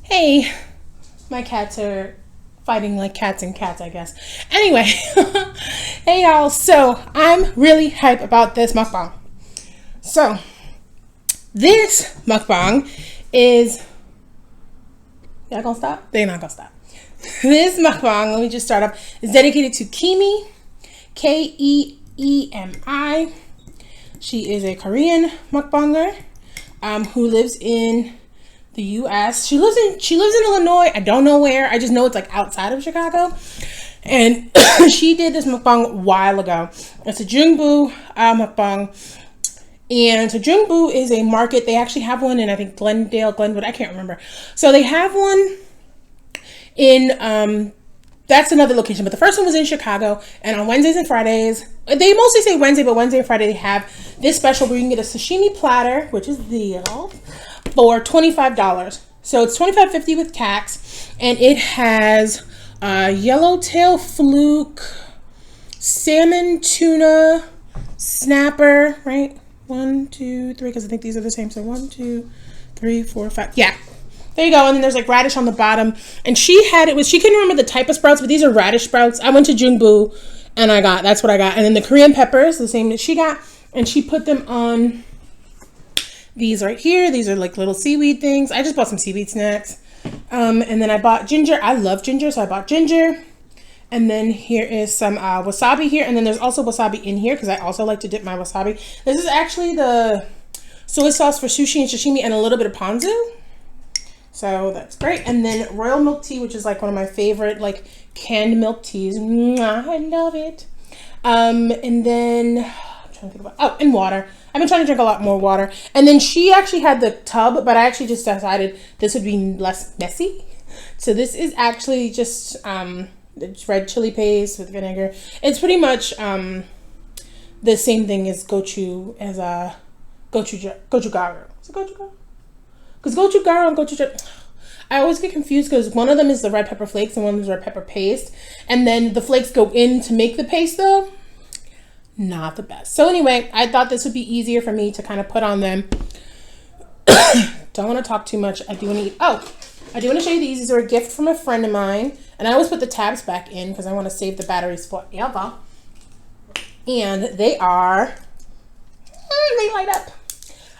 Hey, my cats are fighting like cats and cats, I guess. Anyway, hey y'all. So I'm really hype about this mukbang. So this mukbang is. Y'all gonna stop? They're not gonna stop. This mukbang, let me just start up, is dedicated to Keemi, Keemi. She is a Korean mukbanger who lives in the U.S. She lives in Illinois. I don't know where. I just know it's like outside of Chicago. And she did this mukbang a while ago. It's a Jungbu mukbang. And so Jungbu is a market. They actually have one in, I think, Glendale, Glenwood. I can't remember. So they have one in, that's another location. But the first one was in Chicago. And on Wednesdays and Fridays, they mostly say Wednesday, but Wednesday and Friday they have this special where you can get a sashimi platter, which is deal, for $25. So it's $25.50 with tax. And it has yellowtail fluke, salmon, tuna, snapper, right? 1, 2, 3, because I think these are the same. So 1, 2, 3, 4, 5. Yeah. There you go. And then there's like radish on the bottom. And she couldn't remember the type of sprouts, but these are radish sprouts. I went to Jungbu and that's what I got. And then the Korean peppers, the same that she got. And she put them on these right here. These are like little seaweed things. I just bought some seaweed snacks. And then I bought ginger. I love ginger, so I bought ginger. And then here is some wasabi here. And then there's also wasabi in here because I also like to dip my wasabi. This is actually the soy sauce for sushi and sashimi and a little bit of ponzu. So that's great. And then royal milk tea, which is like one of my favorite like canned milk teas. Mwah, I love it. And then I'm trying to think about, and water. I've been trying to drink a lot more water. And then she actually had the tub, but I actually just decided this would be less messy. So this is actually just it's red chili paste with vinegar. It's pretty much the same thing as gochugaru. Is it gochugaru? Because gochugaru and gochujang, I always get confused because one of them is the red pepper flakes and one is red pepper paste. And then the flakes go in to make the paste though. Not the best. So anyway, I thought this would be easier for me to kind of put on them. Don't want to talk too much. I do want to eat. Oh, I do want to show you these. These are a gift from a friend of mine. And I always put the tabs back in because I want to save the batteries forever. And they are, they light up.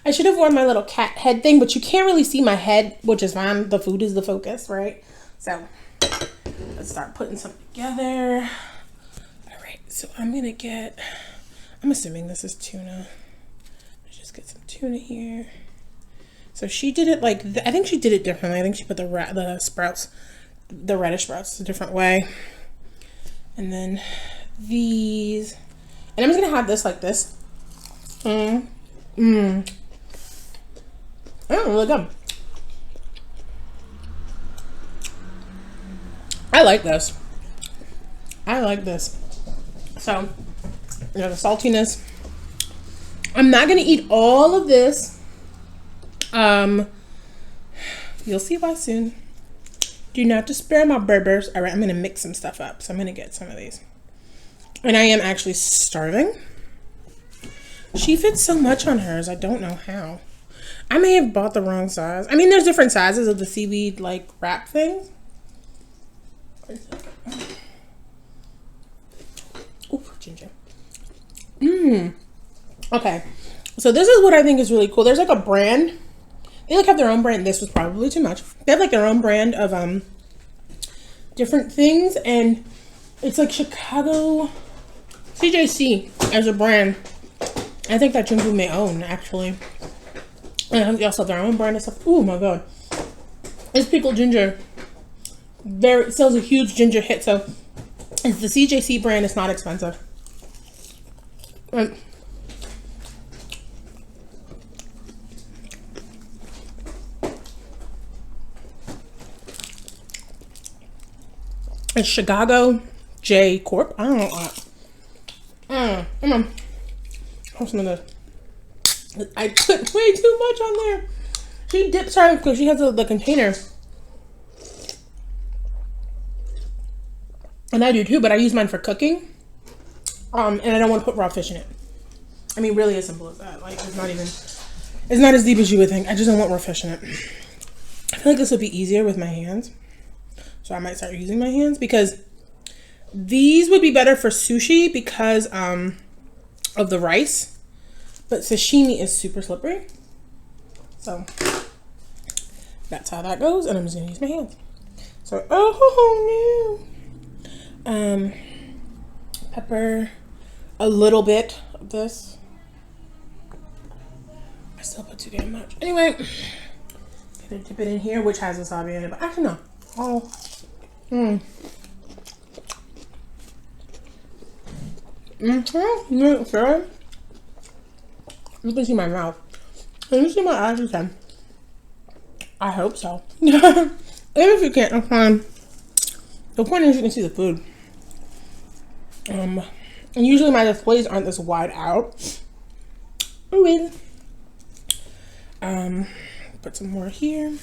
I should have worn my little cat head thing, but you can't really see my head, which is fine. The food is the focus, right? So let's start putting something together. All right, so I'm assuming this is tuna. Let's just get some tuna here. So she did it like, I think she did it differently. I think she put the sprouts, the radish sprouts a different way. And then and I'm just gonna have this like this. Oh, really good. I like this. So, the saltiness. I'm not gonna eat all of this. You'll see why soon. Do not despair, my berbers. All right, I'm gonna mix some stuff up. So I'm gonna get some of these. And I am actually starving. She fits so much on hers. I don't know how. I may have bought the wrong size. I mean, there's different sizes of the seaweed like wrap things. Ooh, ginger. Okay. So this is what I think is really cool. There's like a brand. They like have their own brand. This was probably too much. They have like their own brand of different things, and it's like Chicago CJC as a brand. I think that Jungbu may own actually. And they also have their own brand of stuff. Oh my god. It's pickled ginger. Sells a huge ginger hit. So it's the CJC brand. It's not expensive. It's Chicago J Corp. I don't know. Come on. Have some of this. I put way too much on there. She dips her because she has the container. And I do too, but I use mine for cooking. And I don't want to put raw fish in it. I mean, really as simple as that. Like, it's not as deep as you would think. I just don't want raw fish in it. I feel like this would be easier with my hands. So I might start using my hands because these would be better for sushi because of the rice. But sashimi is super slippery. So that's how that goes. And I'm just going to use my hands. So, oh no. Pepper. A little bit of this. I still put too damn much. Anyway, gonna dip it in here, which has wasabi in it. But actually, no. Oh. Sarah, you can see my mouth. Can you see my eyes again? I hope so. Even if you can't, I'm fine. The point is you can see the food. And usually my displays aren't this wide out. Ooh. Put some more here.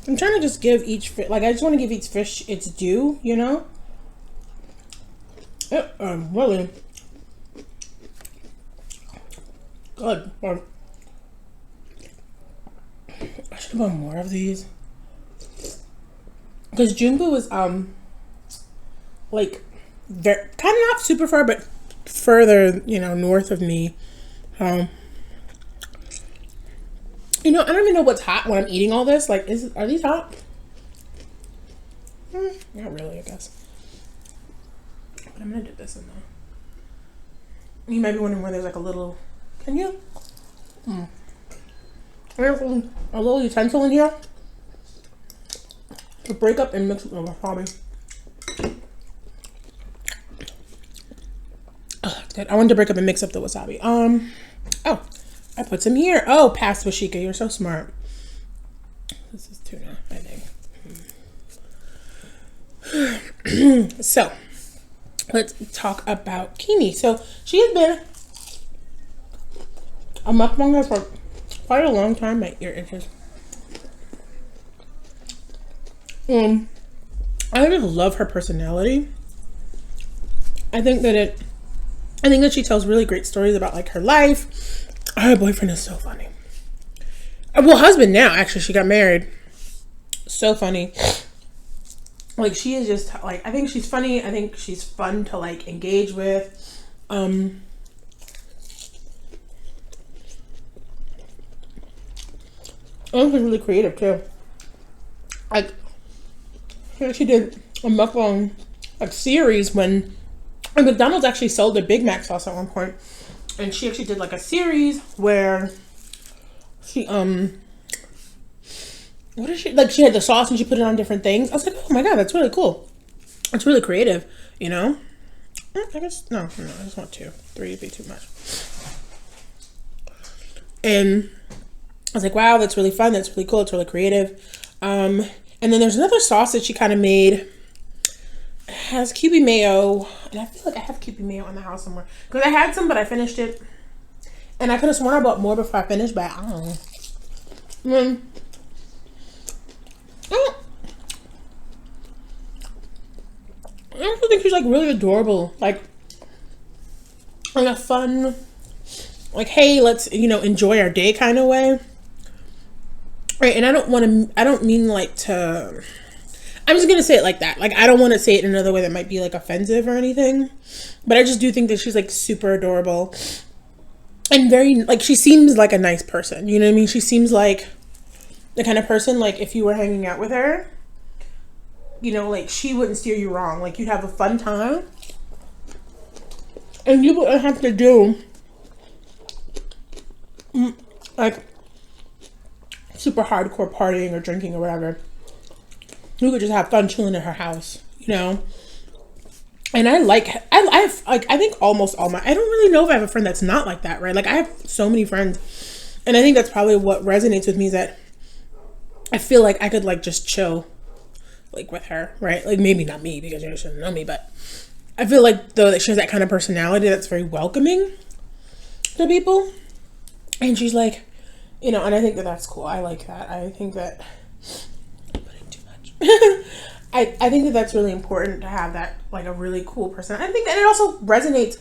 I'm trying to just give each fish, like I just want to give each fish its due, you know? Really good. I should have bought more of these. Because Jumbo is, like, kind of not super far, but further, you know, north of me. You know, I don't even know what's hot when I'm eating all this. Like, are these hot? Not really, I guess. But I'm gonna dip this in there. You might be wondering where there's like a little. Can you? There's a little utensil in here to break up and mix with the wasabi. Oh, that's good. I wanted to break up and mix up the wasabi. Oh, I put some here. Oh, past Washika, you're so smart. This is tuna, I think. So, let's talk about Kimi. So, she has been a mukbanger for quite a long time. My ear itches. I just love her personality. I think that she tells really great stories about like her life. Her boyfriend is so funny. Well, husband now, actually. She got married. So funny. Like, she is just, like, I think she's funny. I think she's fun to, like, engage with. I think she's really creative, too. Like, she did a mukbang, like, series when McDonald's actually sold their Big Mac sauce at one point. And she actually did like a series where she what is she like? She had the sauce and she put it on different things. I was like, oh my god, that's really cool. It's really creative, you know. I guess no, I just want 2. 3 would be too much. And I was like, wow, that's really fun. That's really cool. It's really creative. And then there's another sauce that she kind of made. It has Kewpie mayo, and I feel like I have Kewpie mayo in the house somewhere because I had some, but I finished it, and I could have sworn I bought more before I finished, but I don't know. I also think she's like really adorable, like in a fun, like, hey, let's, you know, enjoy our day kind of way, right? And I don't mean like to. I'm just gonna say it like that. Like, I don't want to say it in another way that might be like offensive or anything, but I just do think that she's like super adorable and very, like, she seems like a nice person. You know what I mean? She seems like the kind of person, like, if you were hanging out with her, you know, like, she wouldn't steer you wrong. Like, you'd have a fun time, and you wouldn't have to do like super hardcore partying or drinking or whatever. You could just have fun chilling at her house, you know. And I think almost all I don't really know if I have a friend that's not like that, right? Like, I have so many friends, and I think that's probably what resonates with me, is that I feel like I could like just chill like with her, right? Like, maybe not me because you shouldn't know me, but I feel like though that she has that kind of personality that's very welcoming to people, and she's like, you know, and I think that that's cool. I like that. I think that. I think that that's really important to have that, like, a really cool person. I think that it also resonates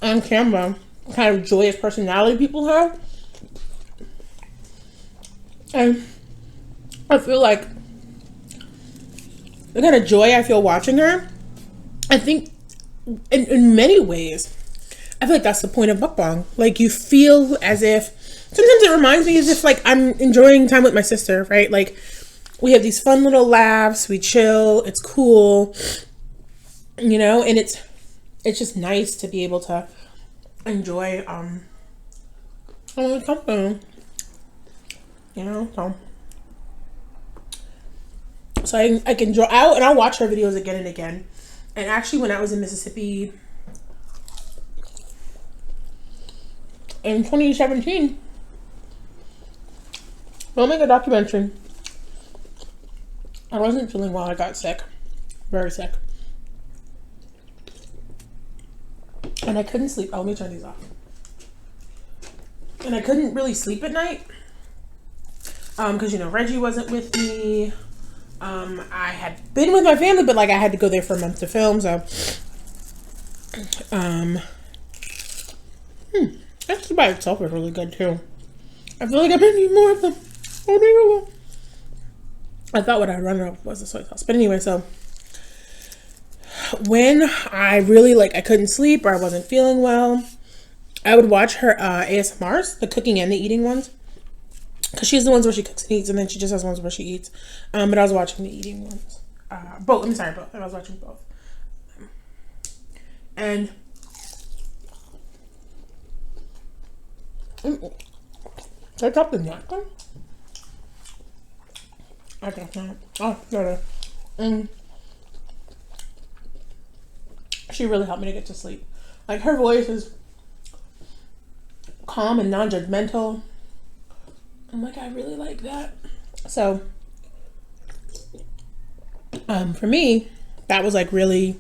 on camera, the kind of joyous personality people have. And I feel like the kind of joy I feel watching her, I think in many ways, I feel like that's the point of mukbang. Like, you feel as if, sometimes it reminds me as if like I'm enjoying time with my sister, right? Like, we have these fun little laughs, we chill, it's cool, you know, and it's just nice to be able to enjoy something, you know. So I can draw out, and I'll watch her videos again and again. And actually, when I was in Mississippi in 2017, filming a documentary, I wasn't feeling well. I got sick, very sick, and I couldn't sleep. Oh, let me turn these off. And I couldn't really sleep at night because, you know, Reggie wasn't with me. I had been with my family, but like I had to go there for a month to film. So, actually by itself is really good too. I feel like I'm gonna need more of them. Oh, I thought what I run out of was the soy sauce, but anyway, so when I really I couldn't sleep or I wasn't feeling well, I would watch her ASMRs, the cooking and the eating ones. Because she's the ones where she cooks and eats, and then she just has ones where she eats. But I was watching the eating ones. Both. I'm sorry, both. I was watching both. And did I drop the napkin? I guess not. Oh, there it is. And she really helped me to get to sleep. Like, her voice is calm and non-judgmental. I'm like, I really like that. So, for me, that was like really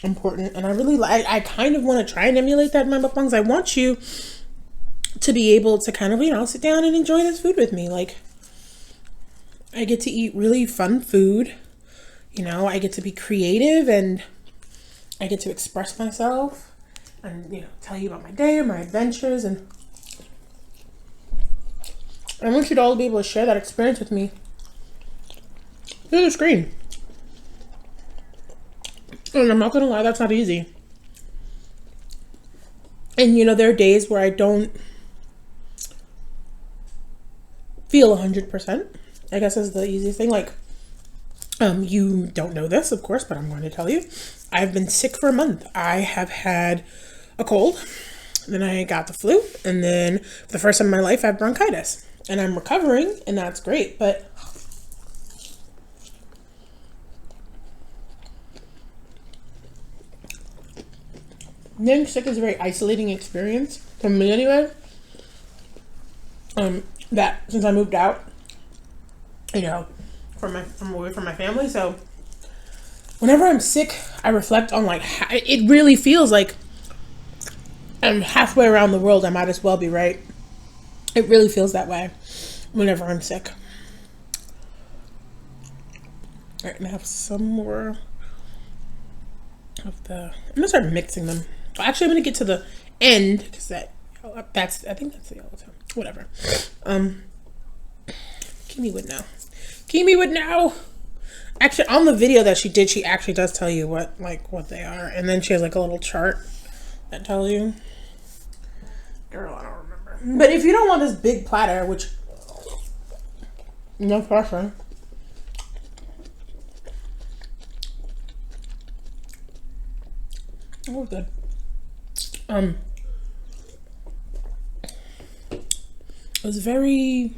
important. And I really I kind of want to try and emulate that in my mukbangs. I want you to be able to kind of, you know, sit down and enjoy this food with me. Like, I get to eat really fun food. You know, I get to be creative and I get to express myself and, you know, tell you about my day and my adventures. And I want you to all be able to share that experience with me through the screen. And I'm not gonna lie, that's not easy. And, you know, there are days where I don't feel 100%. I guess is the easiest thing. Like, you don't know this, of course, but I'm going to tell you. I've been sick for a month. I have had a cold, then I got the flu, and then for the first time in my life, I have bronchitis. And I'm recovering, and that's great, but getting sick is a very isolating experience, for me anyway. That since I moved out, you know, from away from my family, so whenever I'm sick, I reflect on like it really feels like I'm halfway around the world. I might as well be, right? It really feels that way whenever I'm sick. All right, and I have some more of the. I'm gonna start mixing them. Actually, I'm gonna get to the end because that's I think that's the yellow too. Whatever. Kimi would know. Kimi would know. Actually, on the video that she did, she actually does tell you what they are, and then she has like a little chart that tells you. Girl, I don't remember. But if you don't want this big platter, which no pressure. Oh, good. It was very.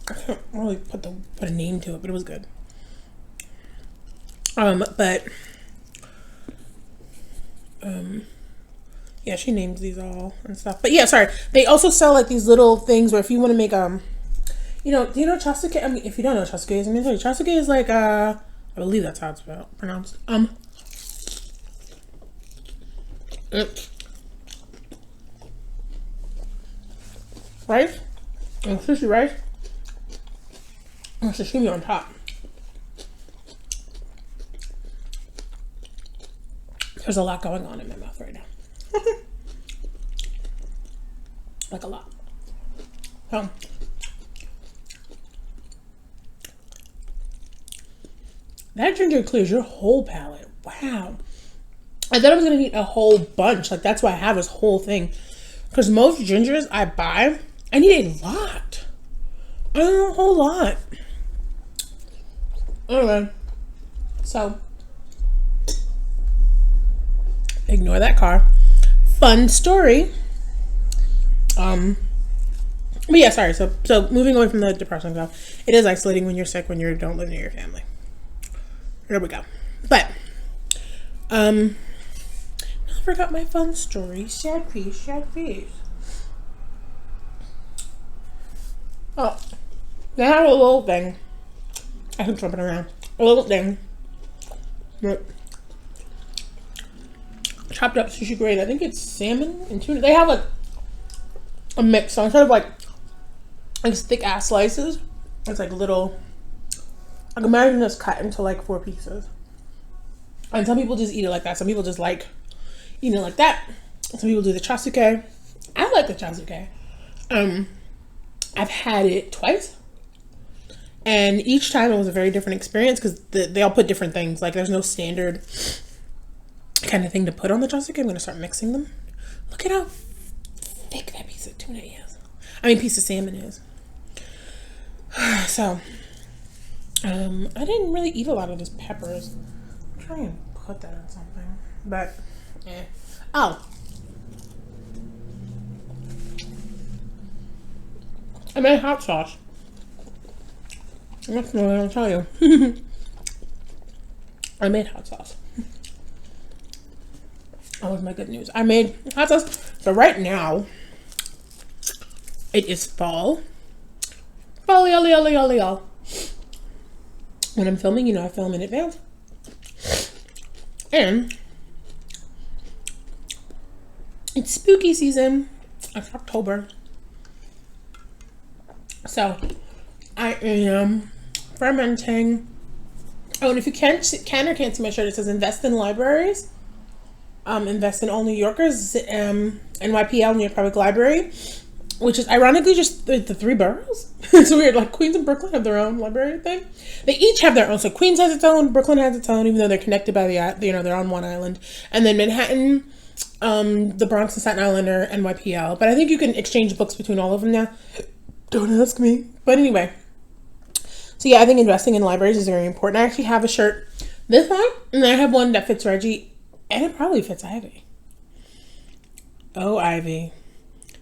I can't really put a name to it, but it was good. Yeah, she names these all and stuff. But yeah, sorry. They also sell like these little things where if you want to make you know, do you know chasuke? I mean, if you don't know what chasuke is, I mean, chasuke is like I believe that's how it's pronounced. Rice and sushi rice and sashimi on top. There's a lot going on in my mouth right now. Like a lot. So, That ginger clears your whole palate. Wow. I thought I was going to need a whole bunch. Like, that's why I have this whole thing. Because most gingers I buy, I need a lot. I don't know, a whole lot. Anyway. So, ignore that car. Fun story. But yeah, sorry. So moving away from the depression stuff, it is isolating when you're sick, when you don't live near your family. Here we go. But, I forgot my fun story. Sad piece. Oh, they have a little thing. I can flip it around. A little thing. But chopped up sushi grade. I think it's salmon and tuna. They have like a mix. So instead of like thick ass slices, it's like little. I can imagine it's cut into like 4 pieces. And some people just eat it like that. Some people just like eating it like that. Some people do the chasuke. I like the chasuke. I've had it twice. And each time it was a very different experience because they all put different things. Like there's no standard kind of thing to put on the chasuke. I'm going to start mixing them. Look at how thick that piece of tuna is. I mean, piece of salmon is. So, I didn't really eat a lot of these peppers. I'm trying to put that on something. But, eh. Oh. I made hot sauce. That's what I'm gonna tell you. I made hot sauce. That was my good news. I made hot sauce. So right now, it is fall. Fall, y'all. When I'm filming, you know I film in advance. And it's spooky season. It's October. So I am fermenting. Oh, and if you can or can't see my shirt, it says invest in libraries. Invest in all New Yorkers, NYPL, New York Public Library, which is ironically just the 3 boroughs. It's weird. Like Queens and Brooklyn have their own library thing. They each have their own. So Queens has its own, Brooklyn has its own, even though they're connected by they're on one island. And then Manhattan, the Bronx and Staten Island are NYPL. But I think you can exchange books between all of them now. Don't ask me. But anyway. So yeah, I think investing in libraries is very important. I actually have a shirt, this one, and I have one that fits Reggie, and it probably fits Ivy. Oh, Ivy.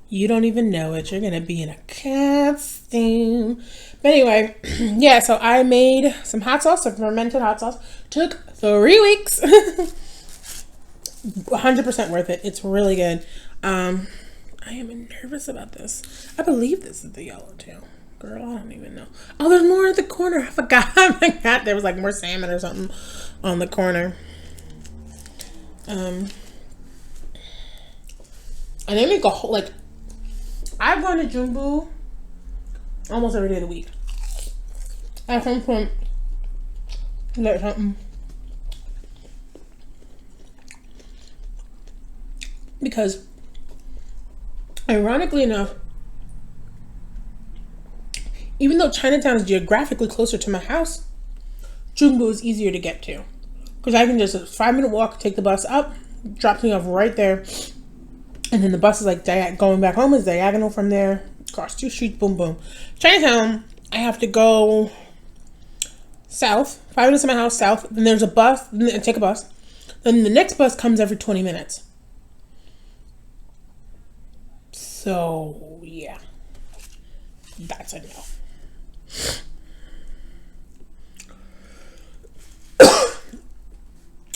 You don't even know it. You're going to be in a costume. But anyway, yeah, so I made some hot sauce, some fermented hot sauce. Took 3 weeks. 100% worth it. It's really good. I am nervous about this. I believe this is the yellow too. Girl, I don't even know. Oh, there's more at the corner. I forgot. There was like more salmon or something on the corner. And they make a whole, like, I've gone to Jumbo almost every day of the week. At some point, like something. Because, ironically enough, even though Chinatown is geographically closer to my house, Jumbo is easier to get to. Because I can just, a 5-minute walk, take the bus up, drops me off right there. And then the bus is like, going back home is diagonal from there. Across 2 streets, boom, boom. Chinatown, I have to go south, 5 minutes to my house, south. Then there's a bus, then take a bus. Then the next bus comes every 20 minutes. So, yeah. That's a no.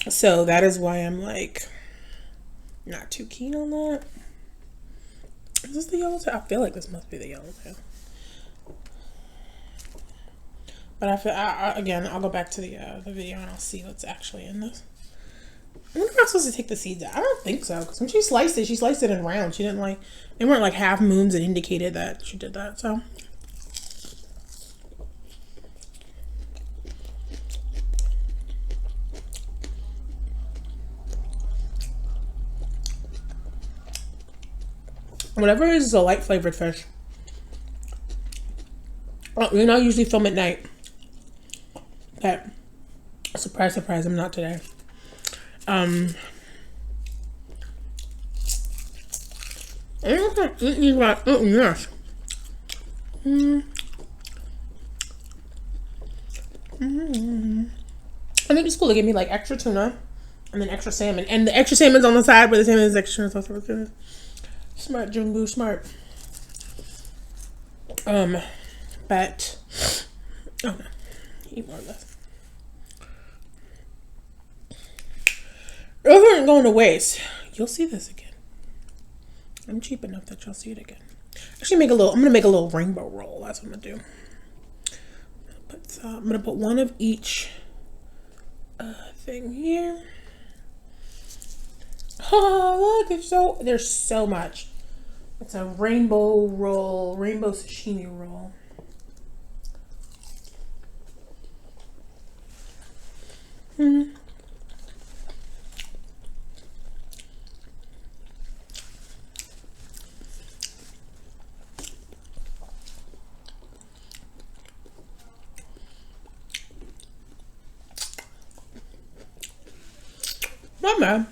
So that is why I'm like not too keen on that. Is this the yellow tail? I feel like this must be the yellow tail. But I feel again, I'll go back to the video and I'll see what's actually in this. I wonder if I'm supposed to take the seeds out. I don't think so, because when she sliced it in round. She didn't like, they weren't like half moons that indicated that she did that. So. Whatever it is a light flavored fish. You know, I usually film at night. But Surprise, surprise, I'm not today. Yes. I think it's cool. They gave me like extra tuna and then extra salmon. And the extra salmon's on the side, but the salmon is extra. Smart, Jungu, smart. But oh no, eat more of this. Those aren't going to waste. You'll see this again. I'm cheap enough that you'll see it again. Actually, I'm gonna make a little rainbow roll. That's what I'm gonna do. I'm gonna put one of each thing here. Oh, look, there's so much. It's a rainbow roll, rainbow sashimi roll. Not bad.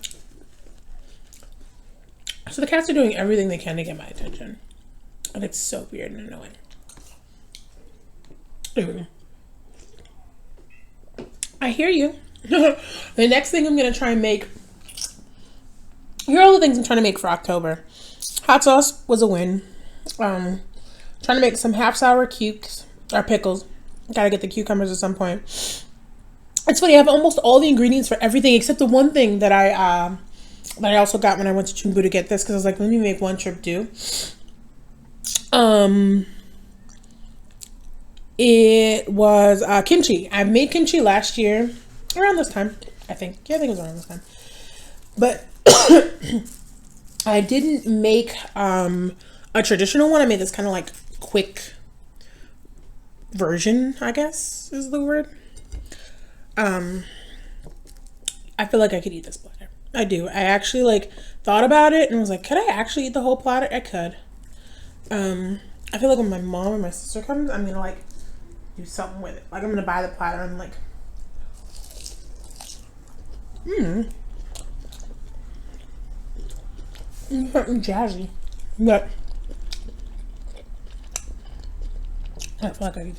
So the cats are doing everything they can to get my attention. And it's so weird and annoying. I hear you. The next thing I'm going to try and make. Here are all the things I'm trying to make for October. Hot sauce was a win. Trying to make some half sour cukes or pickles. Gotta get the cucumbers at some point. It's funny, I have almost all the ingredients for everything except the one thing that I also got when I went to Chungbu to get this, because I was like, let me make one trip do. It was kimchi. I made kimchi last year around this time, I think. Yeah, I think it was around this time. But I didn't make a traditional one. I made this kind of like quick version, I guess is the word. I feel like I could eat this platter. I do. I actually like thought about it and was like, could I actually eat the whole platter? I could. I feel like when my mom or my sister comes, I'm gonna like do something with it. Like I'm gonna buy the platter and like, something jazzy. But I feel like I eat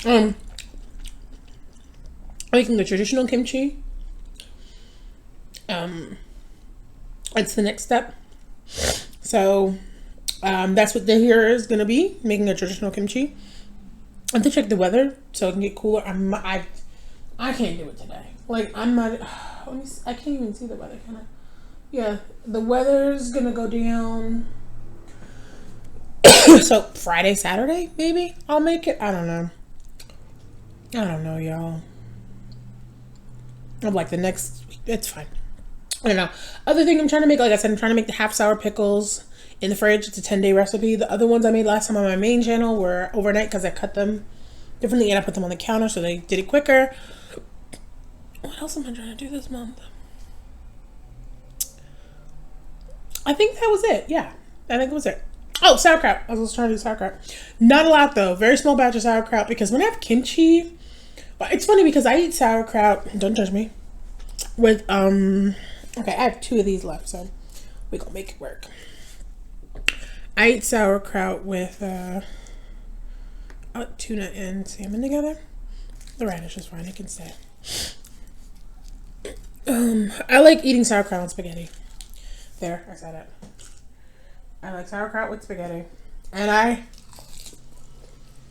this. Making the traditional kimchi. It's the next step. So that's what here is gonna be, making a traditional kimchi. I have to check the weather so it can get cooler. I can't do it today. Like I'm not. Let me see. I can't even see the weather. Can I? Yeah, the weather's gonna go down. So Friday, Saturday, maybe I'll make it. I don't know, y'all. I'm like the next week. It's fine. I don't know. Other thing I'm trying to make, like I said, I'm trying to make the half sour pickles in the fridge. It's a 10-day recipe. The other ones I made last time on my main channel were overnight because I cut them differently and I put them on the counter so they did it quicker. What else am I trying to do this month? I think that was it. Yeah, I think that was it. Oh, sauerkraut. I was trying to do sauerkraut. Not a lot though. Very small batch of sauerkraut because when I have kimchi, it's funny because I eat sauerkraut. Don't judge me. With okay, I have 2 of these left, so we gonna make it work. I eat sauerkraut with tuna and salmon together. The radish is fine. It can stay. I like eating sauerkraut on spaghetti. There, I said it. I like sauerkraut with spaghetti, and I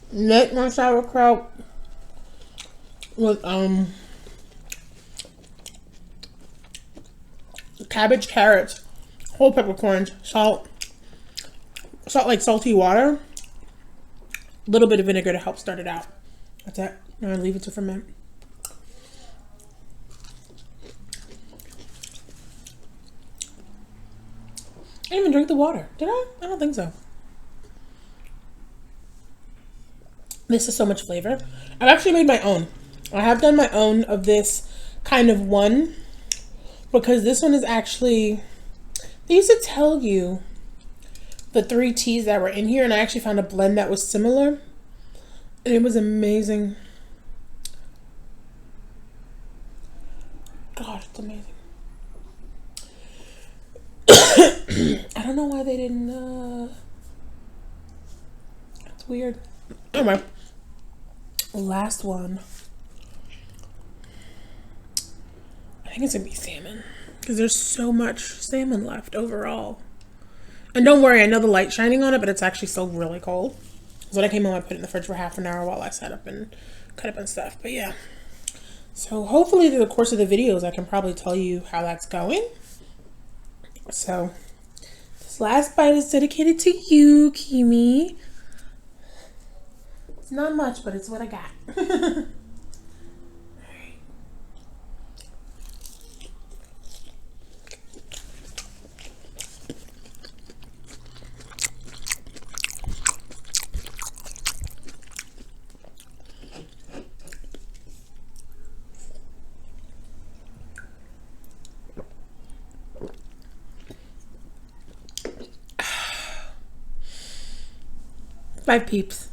make my sauerkraut with cabbage, carrots, whole peppercorns, salt like salty water, a little bit of vinegar to help start it out. That's it. I'm gonna leave it to ferment. I didn't even drink the water. Did I? I don't think so. This is so much flavor. I've actually made my own. I have done my own of this kind of one because this one is actually, they used to tell you the 3 teas that were in here, and I actually found a blend that was similar and it was amazing. why they didn't, that's weird. Anyway, last one. I think it's gonna be salmon because there's so much salmon left overall. And don't worry, I know the light's shining on it, but it's actually still really cold. So when I came home, I put it in the fridge for half an hour while I set up and cut up and stuff. But yeah. So hopefully through the course of the videos, I can probably tell you how that's going. So this last bite is dedicated to you, Kimi. It's not much, but it's what I got. 5 peeps.